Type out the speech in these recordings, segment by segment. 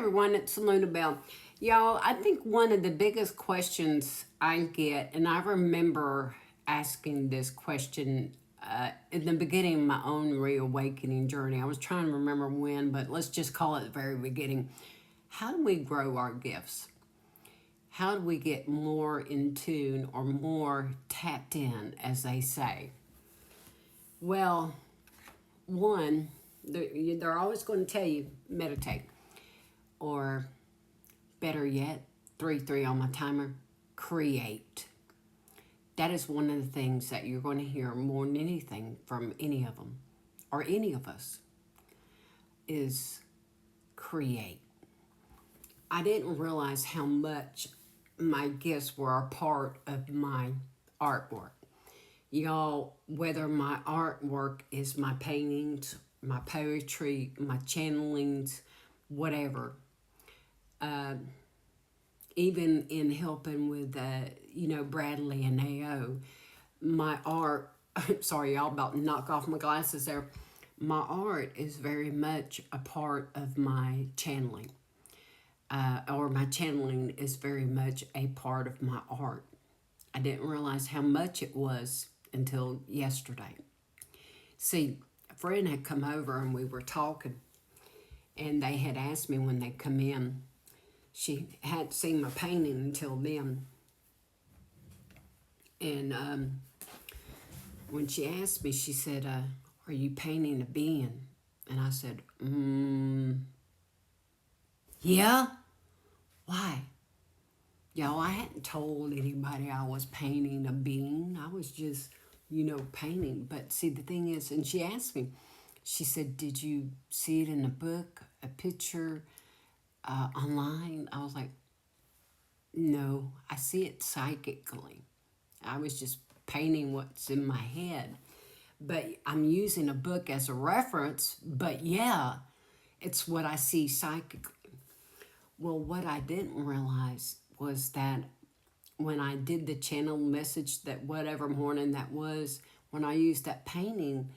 everyone, it's Luna Bell. Y'all, I think one of the biggest questions I get, and I remember asking this question in the beginning of my own reawakening journey. I was trying to remember when, but let's just call it the very beginning. How do we grow our gifts? How do we get more in tune or more tapped in, as they say? Well, one, they're always going to tell you meditate, or better yet, 3-3 on my timer, create. That is one of the things that you're going to hear more than anything from any of them, or any of us, is create. I didn't realize how much my gifts were a part of my artwork. Y'all, whether my artwork is my paintings, my poetry, my channelings, whatever, even in helping with, Bradley and AO, my art, sorry, y'all, about to knock off my glasses there. My art is very much a part of my channeling, or my channeling is very much a part of my art. I didn't realize how much it was until yesterday. See, a friend had come over and we were talking, and they had asked me when they come in. She hadn't seen my painting until then. And when she asked me, she said, are you painting a being? And I said, yeah. Why? Y'all, I hadn't told anybody I was painting a being. I was just, painting. But see, the thing is, and she asked me, she said, did you see it in a book, a picture, online? I was like, no, I see it psychically. I was just painting what's in my head. But I'm using a book as a reference, but yeah, it's what I see psychically. Well, what I didn't realize was that when I did the channel message, that whatever morning that was, when I used that painting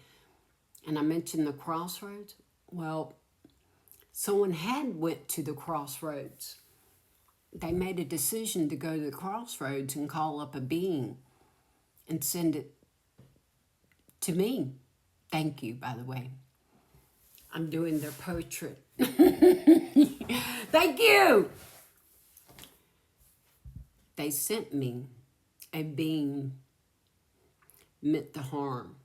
and I mentioned the crossroads, well, someone had went to the crossroads. They made a decision to go to the crossroads and call up a being and send it to me. Thank you, by the way. I'm doing their portrait. Thank you. They sent me a being meant to harm.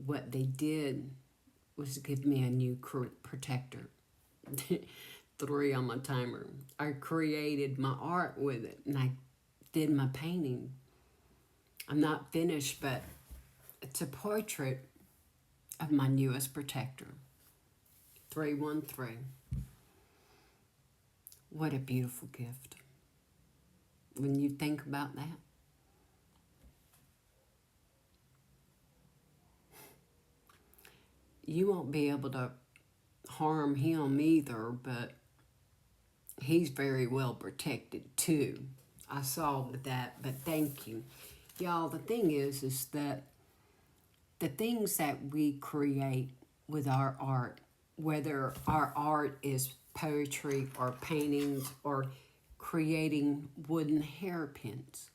What they did was give me a new protector. 3 on my timer. I created my art with it, and I did my painting. I'm not finished, but it's a portrait of my newest protector. 313. What a beautiful gift. When you think about that. You won't be able to harm him either, but he's very well protected too. I saw with that, but thank you. Y'all, the thing is that the things that we create with our art, whether our art is poetry or paintings or creating wooden hairpins,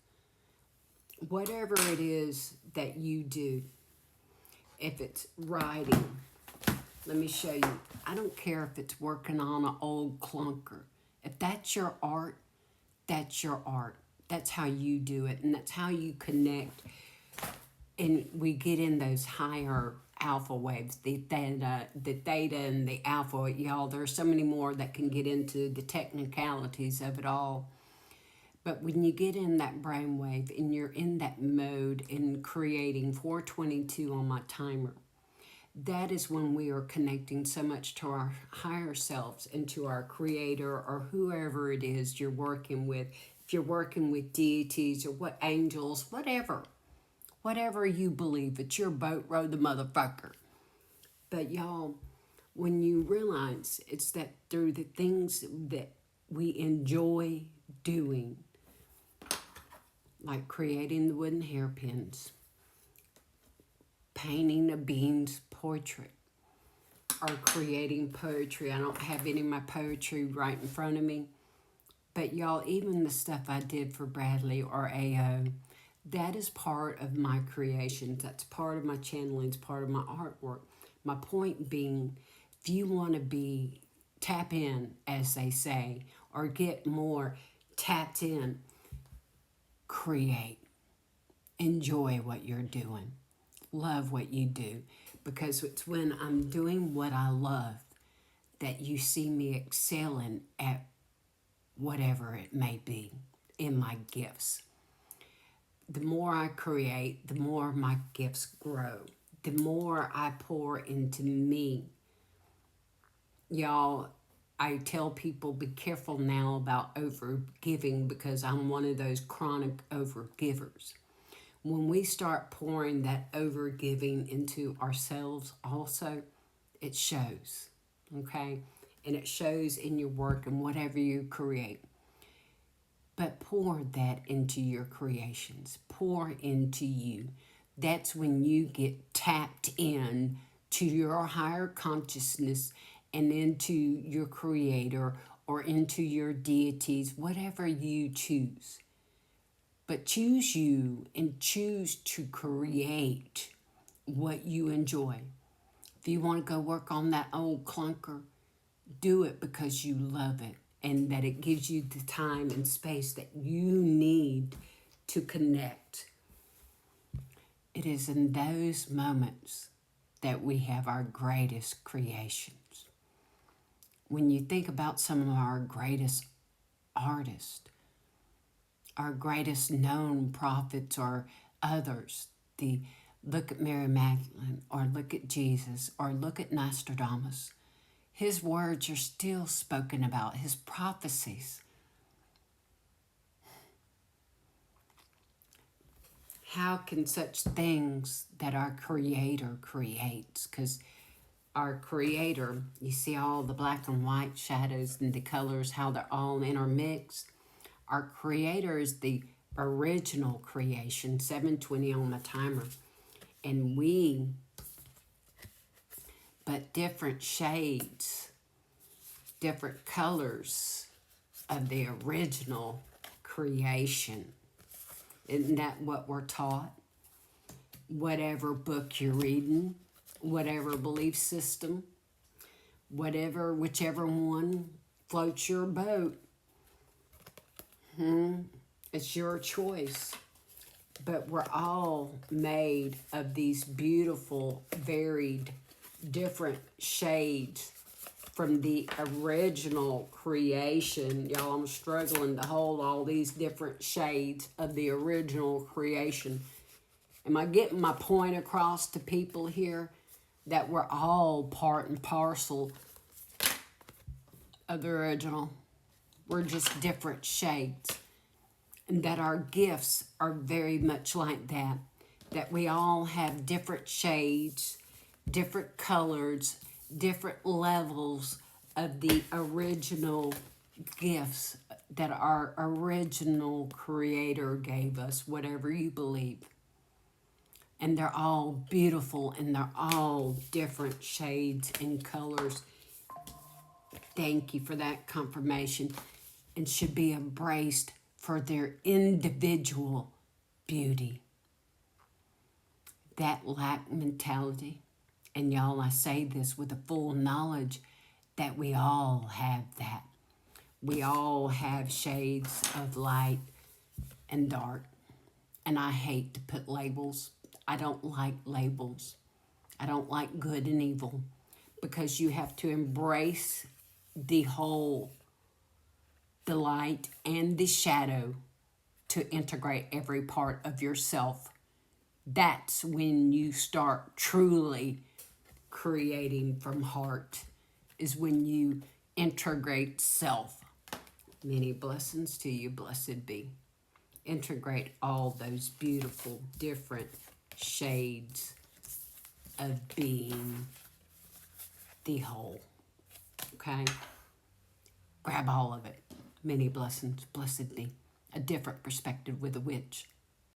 whatever it is that you do, if it's writing, let me show you. I don't care if it's working on an old clunker. If that's your art, that's your art. That's how you do it, and that's how you connect. And we get in those higher alpha waves, the theta and the alpha. Y'all, there's so many more that can get into the technicalities of it all. But when you get in that brainwave and you're in that mode in creating 422 on my timer, that is when we are connecting so much to our higher selves and to our creator or whoever it is you're working with. If you're working with deities or what angels, whatever you believe, it's your boat, row the motherfucker. But y'all, when you realize it's that through the things that we enjoy doing, like creating the wooden hairpins, painting a being's portrait, are creating poetry. I don't have any of my poetry right in front of me. But y'all, even the stuff I did for Bradley or AO, that is part of my creations. That's part of my channelings, part of my artwork. My point being, if you want to be tap in, as they say, or get more tapped in, create. Enjoy what you're doing. Love what you do. Because it's when I'm doing what I love that you see me excelling at whatever it may be in my gifts. The more I create, the more my gifts grow. The more I pour into me. Y'all, I tell people be careful now about overgiving because I'm one of those chronic overgivers. When we start pouring that overgiving into ourselves also, it shows, okay? And it shows in your work and whatever you create. But pour that into your creations. Pour into you. That's when you get tapped in to your higher consciousness and into your creator or into your deities, whatever you choose. But choose you and choose to create what you enjoy. If you want to go work on that old clunker, do it because you love it and that it gives you the time and space that you need to connect. It is in those moments that we have our greatest creations. When you think about some of our greatest artists, our greatest known prophets or others, look at Mary Magdalene or look at Jesus or look at Nostradamus. His words are still spoken about, his prophecies. How can such things that our Creator creates, because our Creator, you see all the black and white shadows and the colors, how they're all intermixed. Our Creator is the original creation, 7:20 on the timer. And but different shades, different colors of the original creation. Isn't that what we're taught? Whatever book you're reading, whatever belief system, whichever one floats your boat. It's your choice. But we're all made of these beautiful, varied, different shades from the original creation. Y'all, I'm struggling to hold all these different shades of the original creation. Am I getting my point across to people here? That we're all part and parcel of the original. We're just different shades. And that our gifts are very much like that. That we all have different shades, different colors, different levels of the original gifts that our original Creator gave us, whatever you believe. And they're all beautiful and they're all different shades and colors. Thank you for that confirmation. And should be embraced for their individual beauty. That lack mentality, and y'all, I say this with a full knowledge that we all have that. We all have shades of light and dark. And I hate to put labels. I don't like labels. I don't like good and evil because you have to embrace the whole, the light and the shadow to integrate every part of yourself. That's when you start truly creating from heart, is when you integrate self. Many blessings to you, blessed be. Integrate all those beautiful, different shades of being the whole. Okay? Grab all of it. Many blessings, blessed be. A different perspective with a witch.